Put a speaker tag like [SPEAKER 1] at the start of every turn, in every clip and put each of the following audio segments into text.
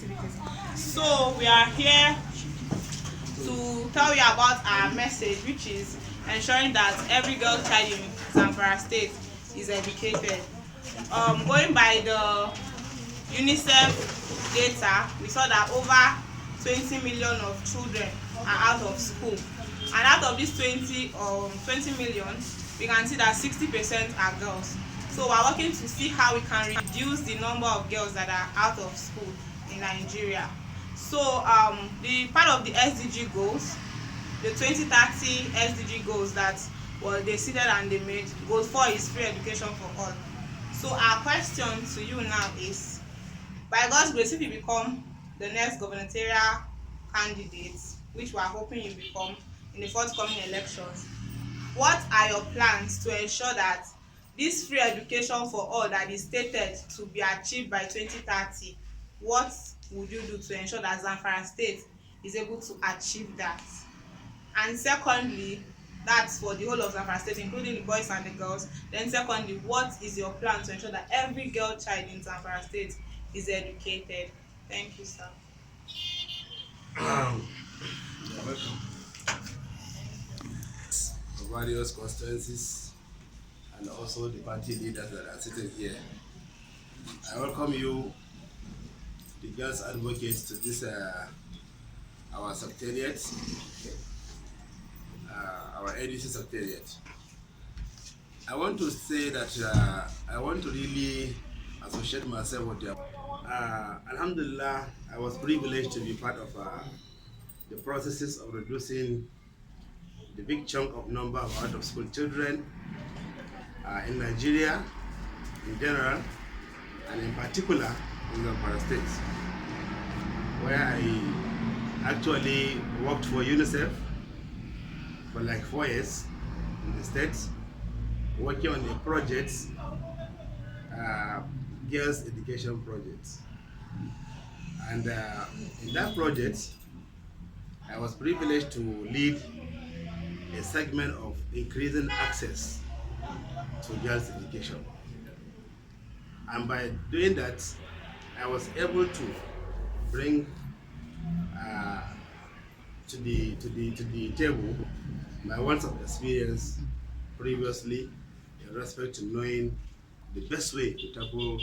[SPEAKER 1] activities. So we are here to tell you about our message, which is ensuring that every girl child in Zamfara State is educated. Going by the UNECEF data, we saw that over 20 million of children are out of school, and out of these 20 million, we can see that 60% are girls. So we are working to see how we can reduce the number of girls that are out of school in Nigeria. So the part of the SDG goals, the 2030 SDG goals that they seated and they made, goal 4 is free education for all. So our question to you now is, by God's grace, if you become the next gubernatorial candidate, which we are hoping you become in the forthcoming elections, what are your plans to ensure that this free education for all that is stated to be achieved by 2030, what would you do to ensure that Zamfara State is able to achieve that? And secondly, that's for the whole of Zamfara State, including the boys and the girls. Then secondly, what is your plan to ensure that every girl child in Zamfara State is educated? Thank you, sir.
[SPEAKER 2] You're welcome. The various constituencies and also the party leaders that are sitting here, I welcome you, the girls advocates, to this our secretariat, our ADC secretariat. I want to say that I want to really associate myself with them. Alhamdulillah, I was privileged to be part of the processes of reducing the big chunk of number of out-of-school children in Nigeria in general, and in particular in the Zamfara State, where I actually worked for UNECEF for like 4 years in the States, working on a project, girls education project. And in that project, I was privileged to lead a segment of increasing access to girls education. And by doing that, I was able to bring to the table my wealth of experience previously in respect to knowing the best way to tackle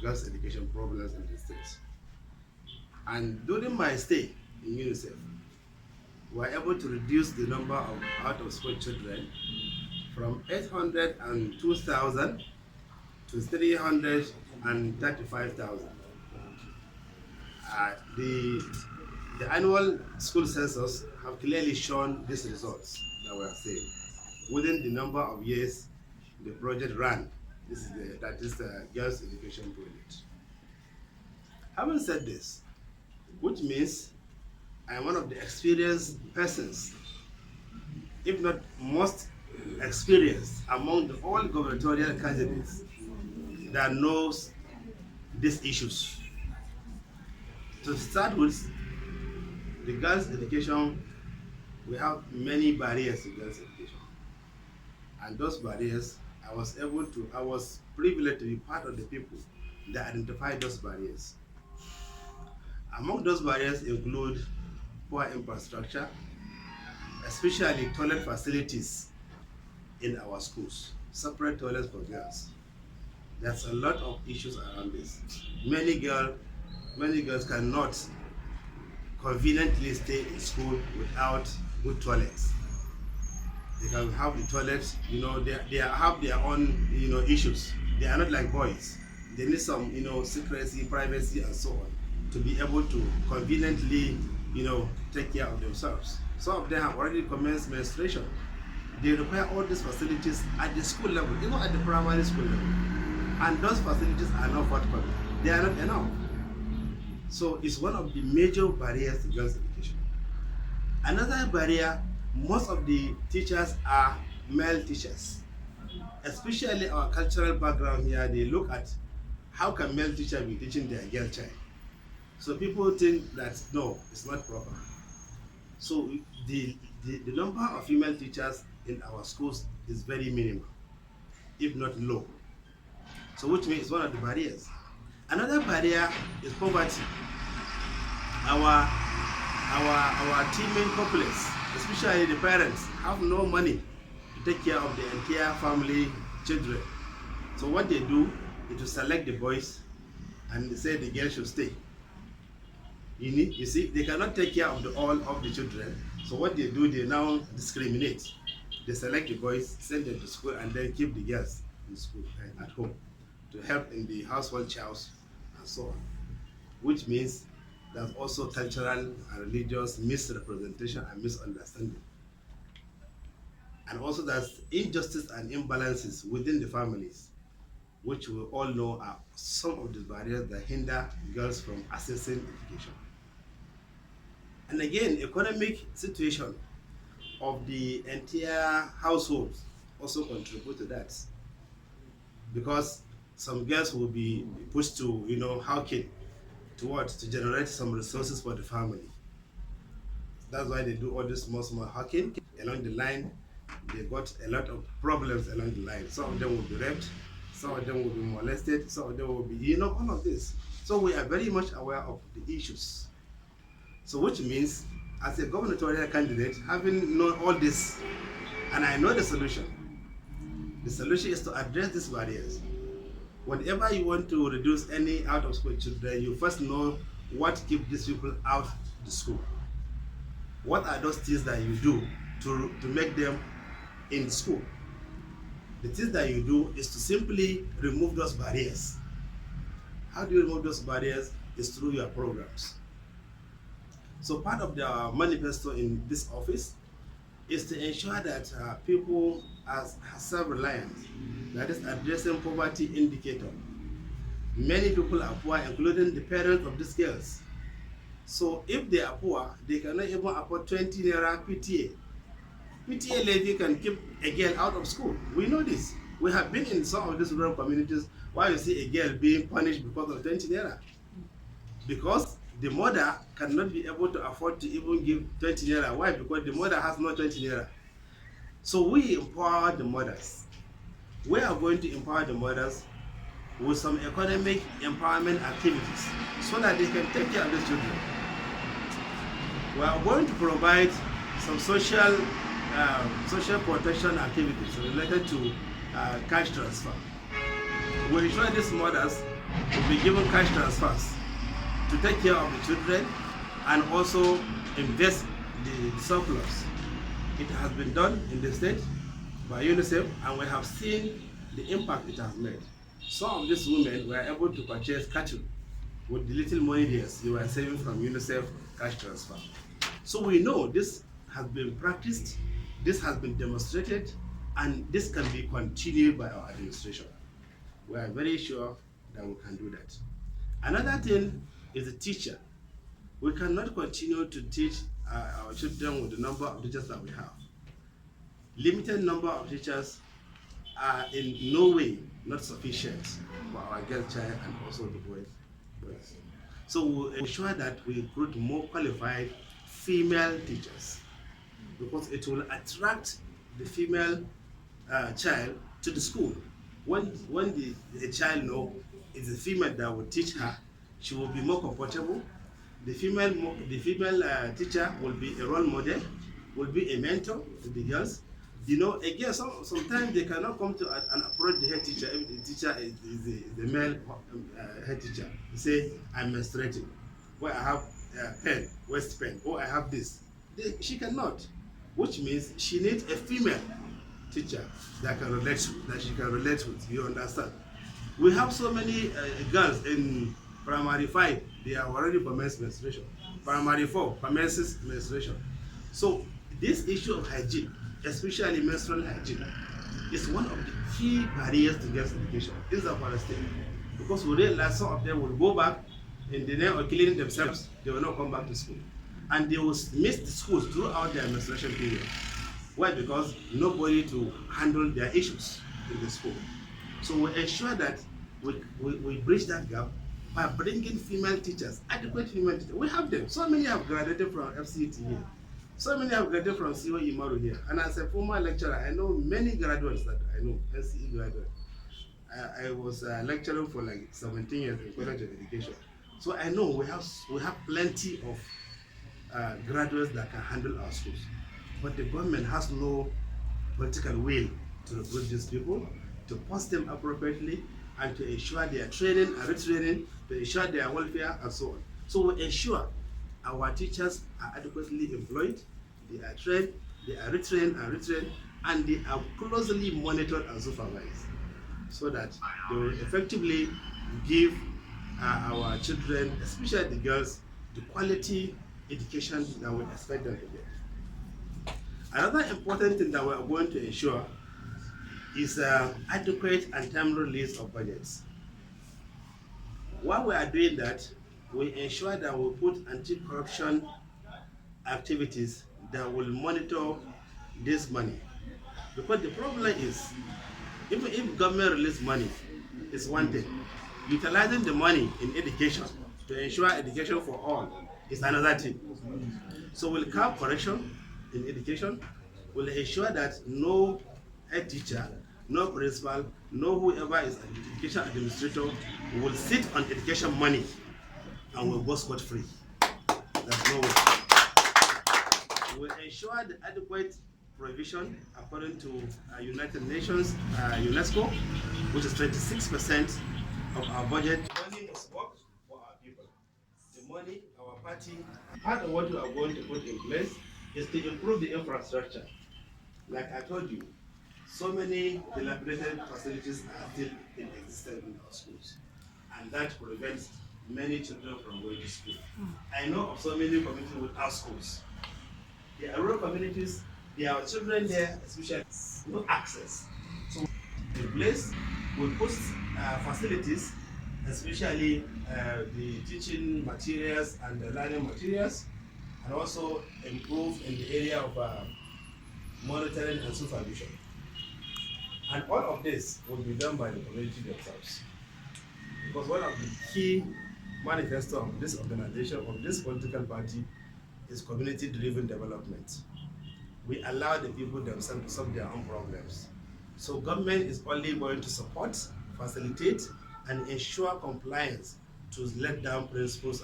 [SPEAKER 2] girls' education problems in the state. And during my stay in UNICEF, we were able to reduce the number of out-of-school children from 802,000 to 335,000. The annual school census have clearly shown these results that we are saying. Within the number of years the project ran, that is the girls' education project. Having said this, which means I am one of the experienced persons, if not most experienced among all gubernatorial candidates that knows these issues. To start with, the girls' education, we have many barriers to girls' education. And those barriers, I was privileged to be part of the people that identified those barriers. Among those barriers include poor infrastructure, especially toilet facilities in our schools, separate toilets for girls. There's a lot of issues around this. Many girls cannot conveniently stay in school without good toilets. They can have the toilets, they have their own, issues. They are not like boys. They need some, secrecy, privacy, and so on, to be able to conveniently, take care of themselves. Some of them have already commenced menstruation. They require all these facilities at the school level, even at the primary school level. And those facilities are not forthcoming. They are not enough. So it's one of the major barriers to girls' education. Another barrier, most of the teachers are male teachers. Especially our cultural background here, they look at how can male teacher be teaching their girl child. So people think that no, it's not proper. So the number of female teachers in our schools is very minimal, if not low. So which means it's one of the barriers. Another barrier is poverty. our teaming complex, especially the parents, have no money to take care of the entire family children. So what they do is to select the boys and they say the girls should stay. You see, they cannot take care of all of the children. So what they do, they now discriminate. They select the boys, send them to school, and then keep the girls in school at home to help in the household chores and so on. Which means there's also cultural and religious misrepresentation and misunderstanding. And also there's injustice and imbalances within the families, which we all know are some of the barriers that hinder girls from accessing education. And again, economic situation of the entire household also contribute to that, because some girls will be pushed to hawking to generate some resources for the family. That's why they do all this small hawking along the line. They got a lot of problems along the line. Some of them will be raped, some of them will be molested, some of them will be all of this. So we are very much aware of the issues. So which means, as a gubernatorial candidate, having known all this, and I know the solution is to address these barriers. Whenever you want to reduce any out of school children, you first know what keeps these people out of the school. What are those things that you do to make them in school? The things that you do is to simply remove those barriers. How do you remove those barriers? Is through your programs. So part of the manifesto in this office is to ensure that people are self-reliant, that is addressing poverty indicator. Many people are poor, including the parents of these girls. So if they are poor, they cannot even afford 20 naira PTA. PTA levy can keep a girl out of school. We know this. We have been in some of these rural communities where you see a girl being punished because of 20 naira. Because the mother cannot be able to afford to even give 20 naira. Why? Because the mother has no 20 naira. So we empower the mothers. We are going to empower the mothers with some economic empowerment activities so that they can take care of the children. We are going to provide some social protection activities related to cash transfer. We ensure these mothers will be given cash transfers to take care of the children and also invest the surplus. It has been done in the state by UNECEF, and we have seen the impact it has made. Some of these women were able to purchase cattle with the little money they were saving from UNECEF cash transfer. So we know this has been practiced, this has been demonstrated, and this can be continued by our administration. We are very sure that we can do that. Another thing is the teacher. We cannot continue to teach our children with the number of teachers that we have. Limited number of teachers are in no way not sufficient for our girl child and also the boys. So we'll ensure that we recruit more qualified female teachers, because it will attract the female child to the school. When the child knows it's a female that will teach her, she will be more comfortable. The female teacher will be a role model, will be a mentor to the girls. Again, sometimes they cannot come to and approach the head teacher if the teacher is the male head teacher. They say, I'm menstruating, where I have pen, waist pen, or I have this. She cannot, which means she needs a female teacher that she can relate with. You understand? We have so many girls in primary 5, they are already commenced menstruation. Primary 4 commences menstruation. So this issue of hygiene, especially menstrual hygiene, is one of the key barriers to girls' education in Zamfara State. Because we realize some of them will go back in the name of cleaning themselves, they will not come back to school. And they will miss the schools throughout their menstruation period. Why? Because nobody to handle their issues in the school. So we ensure that we bridge that gap by bringing female teachers, adequate female teachers. We have them. So many have graduated from FCT here. So many have graduated from CO Imaru here. And as a former lecturer, I know many graduates that I know, NCE graduates. I was lecturing for like 17 years in College of Education. So I know we have plenty of graduates that can handle our schools, but the government has no political will to recruit these people, to post them appropriately, and to ensure their training and retraining, to ensure their welfare and so on. So we ensure our teachers are adequately employed, they are trained, they are retrained and they are closely monitored and supervised, so that they will effectively give our children, especially the girls, the quality education that we expect them to get. Another important thing that we are going to ensure is adequate and timely release of budgets. While we are doing that, we ensure that we put anti-corruption activities that will monitor this money. Because the problem is, even if government release money, is one thing. Utilizing the money in education to ensure education for all is another thing. So we'll have correction in education. We'll ensure that no head teacher, no principal, no whoever is an education administrator will sit on education money and will go scot-free. That's no way. We'll ensure the adequate provision according to United Nations, UNESCO, which is 26% of our budget. Money must work for our people. The money, our party, part of what we are going to put in place is to improve the infrastructure. Like I told you, so many dilapidated facilities are still in existence in our schools, and that prevents many children from going to school. I know of so many communities without schools. There are rural communities, there are children there, especially no access. So in place, we put facilities, especially the teaching materials and the learning materials, and also improve in the area of monitoring and supervision. And all of this will be done by the community themselves. Because one of the key manifesto of this organization, of this political party, is community-driven development. We allow the people themselves to solve their own problems. So government is only going to support, facilitate, and ensure compliance to let down principles,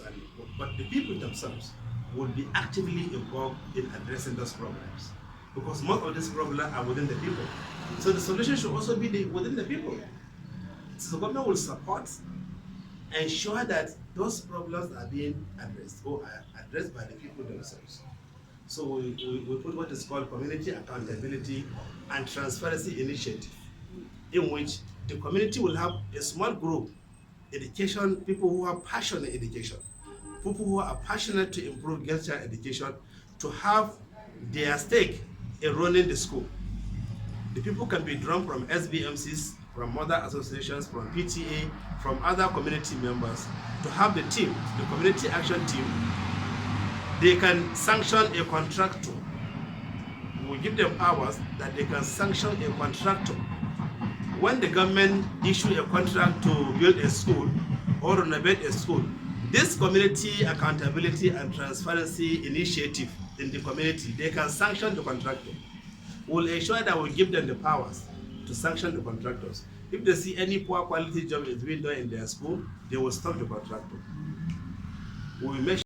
[SPEAKER 2] but the people themselves will be actively involved in addressing those problems. Because most of these problems are within the people. So the solution should also be within the people. So the government will support, ensure that those problems are being addressed or are addressed by the people themselves. So we put what is called community accountability and transparency initiative, in which the community will have a small group, education, people who are passionate in education, people who are passionate to improve girls' child education, to have their stake in running the school. The people can be drawn from SBMCs, from mother associations, from PTA, from other community members, to have the team, the community action team. They can sanction a contractor. We give them powers that they can sanction a contractor. When the government issue a contract to build a school or renovate a school, this community accountability and transparency initiative in the community, they can sanction the contractor. We'll ensure that we give them the powers to sanction the contractors. If they see any poor quality job is being done in their school, they will stop the contractor. We will make